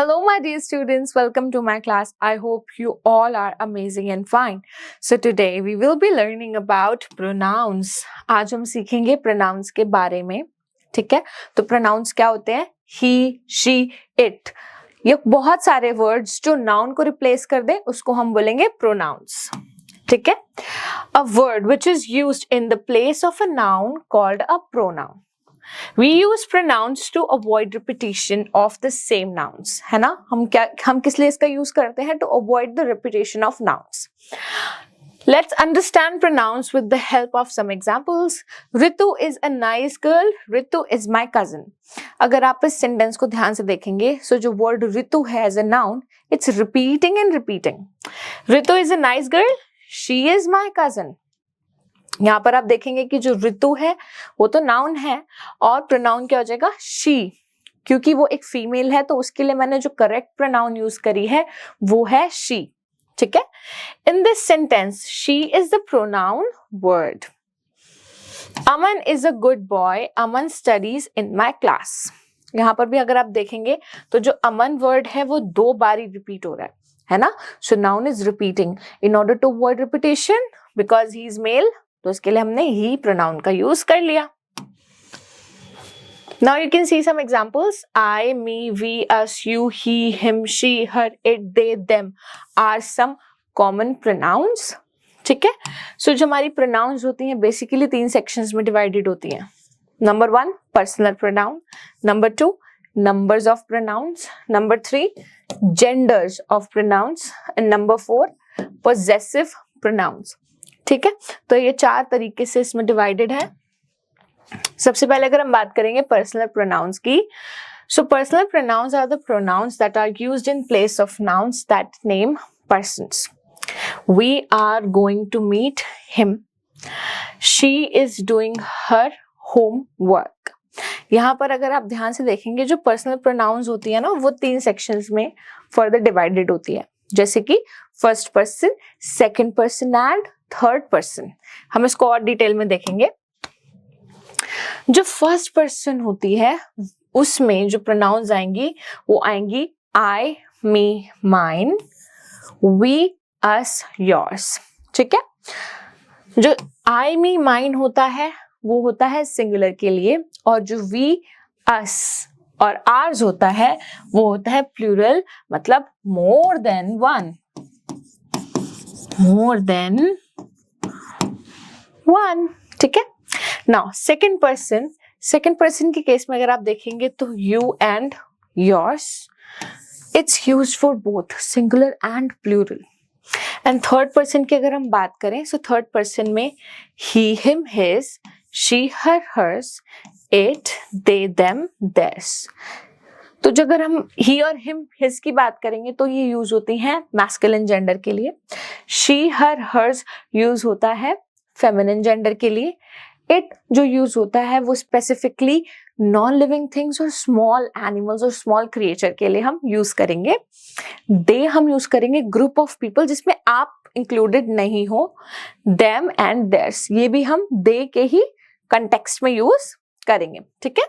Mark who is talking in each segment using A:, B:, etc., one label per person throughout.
A: Hello, my dear students. Welcome to my class. I hope you all are amazing and fine. So today we will be learning about pronouns. आज हम सीखेंगे pronouns के बारे में. ठीक है, तो pronouns क्या होते हैं? He, she, it. ये बहुत सारे words जो noun को replace कर दे उसको हम बोलेंगे pronouns. ठीक है, a word which is used in the place of a noun called a pronoun. We use pronouns to avoid repetition of the same nouns. है ना, हम किस लिए इसका यूज करते हैं? To avoid the repetition of nouns. Let's understand pronouns with the help of some examples. Ritu is a nice girl. Ritu is my cousin. अगर आप इस सेंटेंस को ध्यान से देखेंगे, so जो word Ritu है as a noun, it's repeating and repeating. Ritu is a nice girl. She is my cousin. यहाँ पर आप देखेंगे कि जो ऋतु है वो तो नाउन है और प्रोनाउन क्या हो जाएगा? शी. क्योंकि वो एक फीमेल है तो उसके लिए मैंने जो करेक्ट प्रोनाउन यूज करी है वो है शी. ठीक है, in this sentence she is the pronoun word. Aman is a good boy. Aman studies in my class. यहाँ पर भी अगर आप देखेंगे तो जो अमन वर्ड है वो 2 बार रिपीट हो रहा है ना. So noun is repeating. In order to avoid repetition because he is male, तो इसके लिए हमने ही प्रोनाउन का यूज कर लिया. Now you can see some examples. I, me, we, us, you, he, him, she, her, it, they, them are some common pronouns. ठीक है, so जो हमारी pronouns होती हैं बेसिकली 3 sections में divided होती हैं. Number 1 personal pronoun, Number 2 numbers of pronouns, Number 3 genders of pronouns and Number 4 possessive pronouns. ठीक है, तो ये 4 तरीके से इसमें डिवाइडेड है. सबसे पहले अगर हम बात करेंगे पर्सनल प्रोनाउंस की, so personal pronouns are the pronouns that are used in place of nouns that name persons. We are going to meet him. She is doing her homework. यहाँ पर अगर आप ध्यान से देखेंगे जो पर्सनल प्रोनाउंस होती है ना वो 3 सेक्शंस में फर्दर डिवाइडेड होती है, जैसे कि first person, second person and third person. हम इसको और डिटेल में देखेंगे. जो फर्स्ट पर्सन होती है उसमें जो प्रोनाउंस आएंगी वो आएंगी आई, मी, माइन, वी, अस, योर्स. ठीक है, जो आई, मी, माइन होता है वो होता है सिंगुलर के लिए और जो वी, अस और आर्स होता है वो होता है प्लूरल, मतलब more than one. More than one. ठीक है, नाउ सेकंड पर्सन के केस में अगर आप देखेंगे तो you and yours, it's used for both singular and plural. And third person की अगर हम बात करें सो थर्ड पर्सन में he, him, his, she, her, hers, it, they, them, theirs. तो जो अगर हम ही और हिम, हिज की बात करेंगे तो ये यूज होती हैं मैस्कुलिन जेंडर के लिए. शी, हर, हर्स यूज होता है फेमिनिन जेंडर के लिए. इट जो यूज होता है वो स्पेसिफिकली नॉन लिविंग थिंग्स और स्मॉल एनिमल्स और स्मॉल क्रिएचर के लिए हम यूज करेंगे. दे हम यूज करेंगे ग्रुप ऑफ पीपल जिसमें आप इंक्लूडेड नहीं हो. देम एंड देयर्स ये भी हम दे के ही कंटेक्स्ट में यूज करेंगे. ठीक है,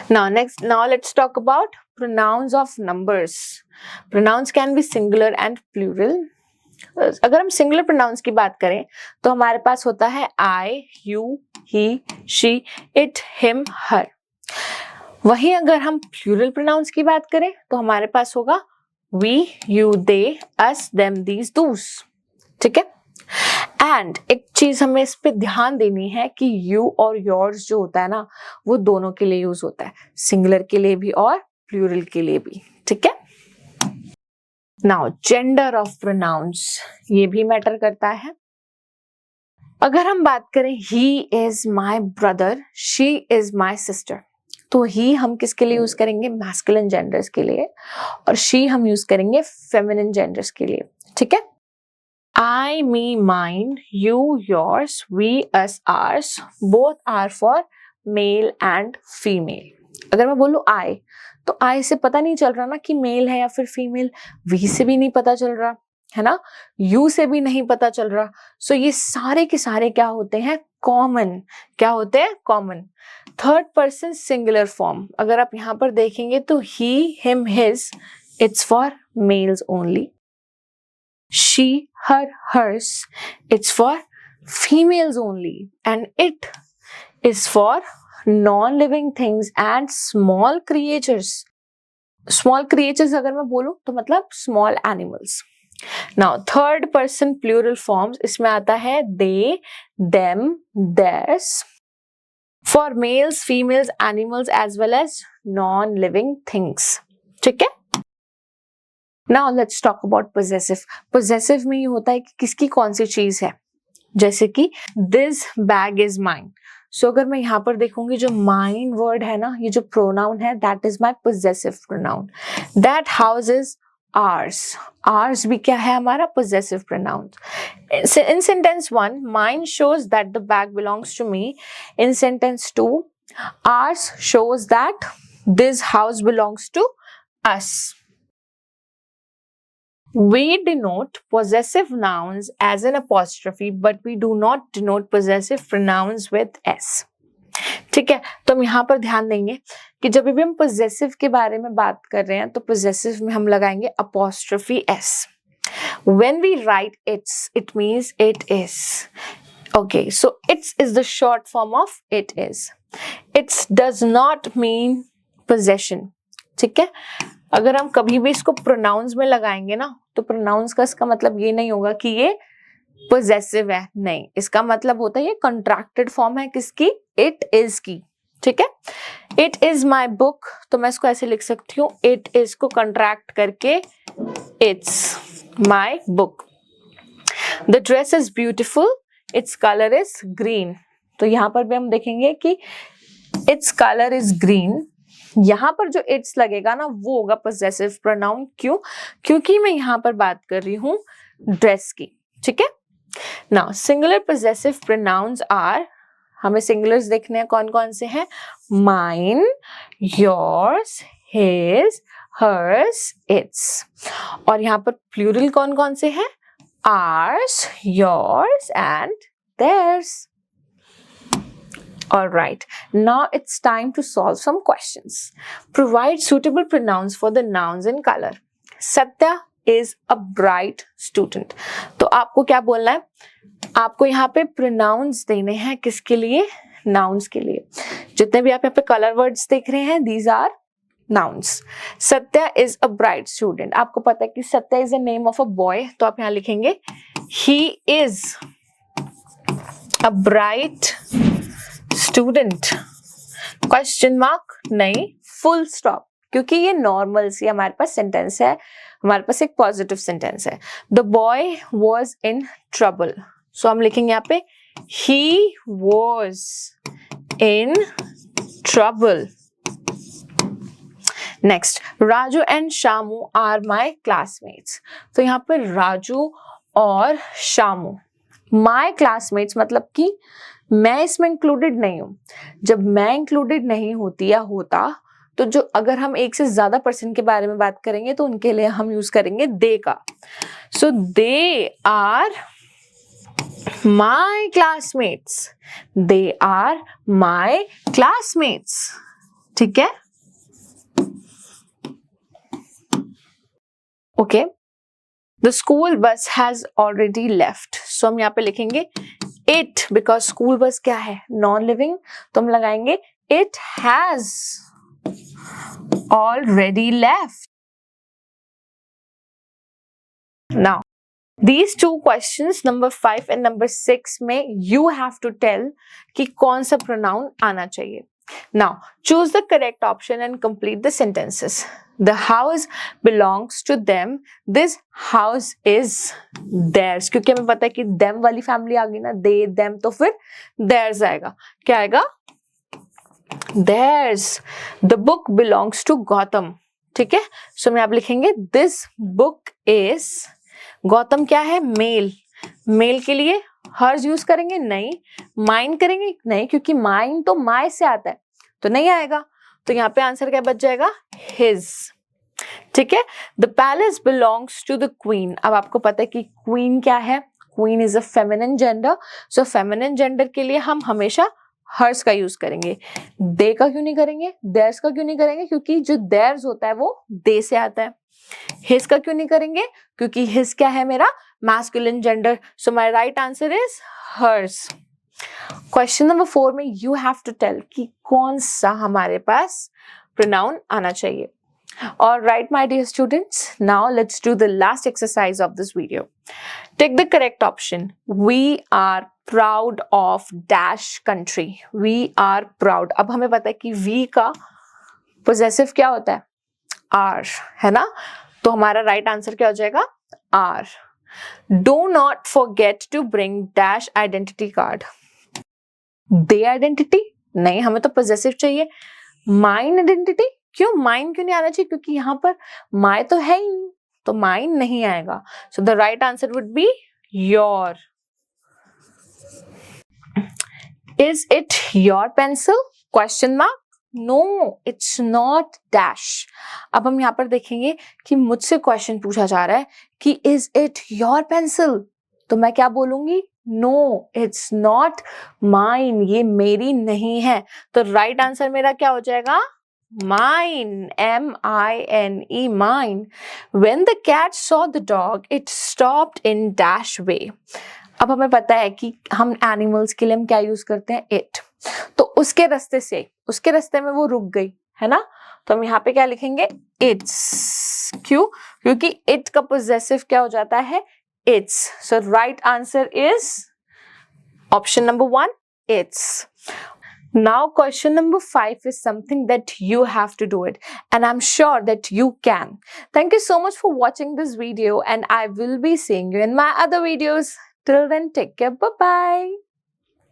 A: now let's talk about pronouns of numbers. Pronouns can be singular and plural. अगर हम सिंगुलर प्रोनाउंस की बात करें तो हमारे पास होता है I, you, he, she, it, him, her. वहीं अगर हम प्लूरल प्रोनाउंस की बात करें तो हमारे पास होगा we, you, they, us, them, these, those. ठीक है, एंड एक चीज हमें इस पे ध्यान देनी है कि यू और योर्स जो होता है ना वो दोनों के लिए यूज होता है, सिंगुलर के लिए भी और प्लूरल के लिए भी. ठीक है, नाउ जेंडर ऑफ प्रोनाउंस ये भी मैटर करता है. अगर हम बात करें he is my brother, she is my sister, तो ही हम किसके लिए यूज करेंगे? मैस्कुलिन जेंडर्स के लिए और शी हम यूज करेंगे फेमिनिन जेंडर्स के लिए. ठीक है, I, me, mine, you, yours, we, us, ours, both are for male and female. अगर मैं बोलूं I, तो I से पता नहीं चल रहा ना कि मेल है या फिर फीमेल. वी से भी नहीं पता चल रहा. है ना, यू से भी नहीं पता चल रहा। सो ये सारे के सारे क्या होते हैं, कॉमन। क्या होते हैं, common. Third person singular form अगर आप यहाँ पर देखेंगे तो he, him, his, it's for males only. she, her, hers, it's for females only, and it is for non-living things and small creatures. Small creatures अगर मैं बोलूं तो मतलब small animals. Now third person plural forms इसमें आता है they, them, theirs, for males, females, animals as well as non-living things. ठीक है। Now let's talk about possessive. Possessive में ये होता है कि किसकी कौन सी चीज है, जैसे कि this bag is mine. So अगर मैं यहाँ पर देखूंगी जो mine word है ना, ये जो pronoun है, that is my possessive pronoun. That house is ours. Ours भी क्या है हमारा possessive pronoun. In sentence 1, mine shows that the bag belongs to me. In sentence 2, ours shows that this house belongs to us. We denote possessive nouns as an apostrophe, but we do not denote possessive pronouns with s. ठीक है, तो हम यहाँ पर ध्यान देंगे कि जब भी हम possessive के बारे में बात कर रहे हैं तो possessive में हम लगाएंगे apostrophe s. When we write its, it means it is. Okay, so its is the short form of it is. Its does not mean possession. ठीक है, अगर हम कभी भी इसको प्रोनाउंस में लगाएंगे ना तो प्रोनाउंस का इसका मतलब ये नहीं होगा कि ये पोजेसिव है, नहीं, इसका मतलब होता है ये कंट्रैक्टेड फॉर्म है किसकी, इट इज की। ठीक है, इट इज माई बुक, तो मैं इसको ऐसे लिख सकती हूँ, इट इज को कंट्रैक्ट करके it's my book. The dress is beautiful, its colour is green, तो यहाँ पर भी हम देखेंगे कि इट्स कलर इज ग्रीन, यहाँ पर जो इट्स लगेगा ना वो होगा पोजेसिव प्रोनाउन। क्यों, क्योंकि मैं यहाँ पर बात कर रही हूँ ड्रेस की। ठीक है, now singular possessive pronouns are, हमें सिंगुलर्स देखने हैं कौन कौन से हैं, mine, yours, his, hers, its. और यहाँ पर प्लूरल कौन कौन से हैं, ours, yours and theirs. All right, now it's time to solve some questions. Provide suitable pronouns for the nouns in color. Satya is a bright student. तो आपको क्या बोलना है, आपको यहाँ पे pronouns देने हैं किसके लिए, nouns के लिए। जितने भी आप यहाँ पे color words देख रहे हैं, these are nouns. Satya is a bright student. आपको पता है कि Satya is a name of a boy, तो आप यहाँ लिखेंगे he is a bright student, question mark नहीं, फुल स्टॉप, क्योंकि ये नॉर्मल सी हमारे पास सेंटेंस है, हमारे पास एक पॉजिटिव सेंटेंस है। The boy was in trouble, so हम लिखेंगे यहाँ पे he was in trouble. Next, Raju and Shamu are my classmates, तो यहाँ पर राजू और शामू माई क्लासमेट्स मतलब कि मैं इसमें इंक्लूडेड नहीं हूं। जब मैं इंक्लूडेड नहीं होती या होता तो जो अगर हम एक से ज्यादा पर्सन के बारे में बात करेंगे तो उनके लिए हम यूज करेंगे दे का। So they are my classmates, they are my classmates. ठीक है, okay. The school bus has already left, so हम यहाँ पे लिखेंगे इट, बिकॉज स्कूल बस क्या है, नॉन लिविंग, तो हम लगाएंगे it has already left. Now these two questions, number 5 and number 6 में you have to tell कि कौन सा pronoun आना चाहिए। Now choose the correct option and complete the sentences. The house belongs to them. This house is theirs. क्योंकि हमें पता है कि them वाली फैमिली आ गई ना, they, them, तो फिर theirs आएगा। क्या आएगा, theirs. The book belongs to Gautam. ठीक है, सो हम यहाँ पे लिखेंगे this book is, गौतम क्या है, मेल, मेल के लिए हर्ज यूज करेंगे नहीं, माइन करेंगे नहीं, क्योंकि माइन तो माय से आता है तो नहीं आएगा, तो यहाँ पे आंसर क्या बच जाएगा, हिज। ठीक है, the palace belongs to the queen. अब आपको पता है कि क्वीन क्या है, queen is a feminine gender, so feminine gender के लिए हम हमेशा हर्स का यूज करेंगे। दे का क्यों नहीं करेंगे, देयर्स का क्यों नहीं करेंगे, क्योंकि जो देयर्स होता है वो दे से आता है। हिज का क्यों नहीं करेंगे, क्योंकि हिज क्या है मेरा masculine gender, so my right answer is hers. Question number 4 में यू हैव टू टेल कि कौन सा हमारे पास प्रोनाउन आना चाहिए। All right, my dear students, now let's do the last exercise of this video. Take the correct option. We are proud of dash country. We are proud. अब हमें पता है कि we का possessive क्या होता है, are, है ना, तो हमारा right answer क्या हो जाएगा, are. Do not forget to bring dash identity card. They identity नहीं, हमें तो possessive चाहिए. Mine identity, क्यों माइन क्यों नहीं आना चाहिए, क्योंकि यहाँ पर माय तो है ही नहीं, तो माइन नहीं आएगा। So the right answer would be your. Is it your pencil, question mark, no it's not dash. अब हम यहाँ पर देखेंगे कि मुझसे क्वेश्चन पूछा जा रहा है कि इज इट योर पेंसिल, तो मैं क्या बोलूंगी, नो इट्स नॉट माइन, ये मेरी नहीं है। तो राइट आंसर मेरा क्या हो जाएगा, mine, M-I-N-E, mine. When the cat saw the dog, it stopped in dash way. अब हमें पता है कि हम एनिमल्स के लिए हम क्या यूज करते हैं, it. तो उसके रास्ते में वो रुक गई, है ना, तो हम यहाँ पे क्या लिखेंगे, it's. क्यों, क्योंकि it का possessive क्या हो जाता है, it's. So right answer is option number 1, it's. Now question number 5 is something that you have to do it, and I'm sure that you can. Thank you so much for watching this video, and I will be seeing you in my other videos. Till then, take care. Bye bye.